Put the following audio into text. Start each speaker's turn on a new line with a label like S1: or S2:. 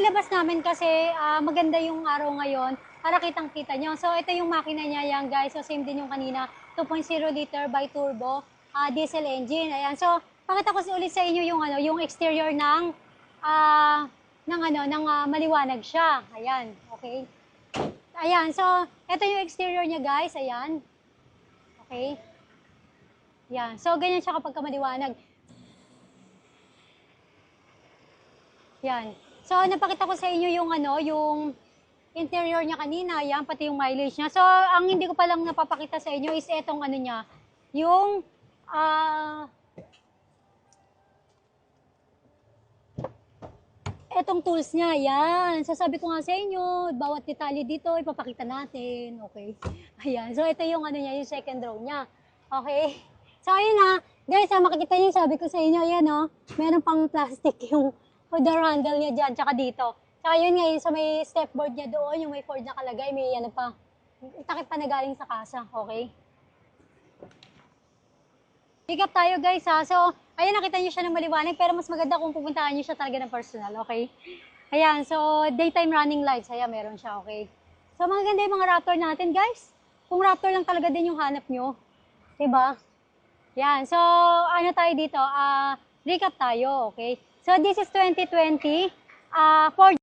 S1: Ilabas namin kasi maganda yung araw ngayon para kitang-kita nyo. So, ito yung makina niya yan, guys. So, same din yung kanina. 2.0 liter by turbo diesel engine. Ayan. So, pakita ko ulit sa inyo yung, yung exterior ng maliwanag siya. Ayan. Okay. Ayan. So, ito yung exterior niya, guys. Ayan. Okay. Ayan. So, ganyan siya kapag maliwanag. Yan. So, napakita ko sa inyo yung yung interior niya kanina, yan, pati yung mileage niya. So, ang hindi ko pa lang napapakita sa inyo is etong niya, yung etong tools niya, yan. So, sabi ko nga sa inyo, bawat detalye dito, ipapakita natin. Okay. Ayan. So, ito yung niya, yung second row niya. Okay. So, ayun na. Guys, makikita niyo, sabi ko sa inyo, ayan, meron pang plastic yung door handle niya dyan, tsaka dito. Tsaka yun ngayon, sa may stepboard niya doon, yung may Ford nakalagay, may pa, takip pa na galing sa kasa, okay? Pick up tayo guys ha. So, ayan nakita niyo siya ng maliwanag, pero mas maganda kung pupuntahan niyo siya talaga ng personal, okay? Ayan, so daytime running lights, ayan meron siya, okay? So, maganda yung mga Raptor natin guys. Kung Raptor lang talaga din yung hanap nyo, diba? Yan, so tayo dito, recap tayo, okay? So this is 2020 Ford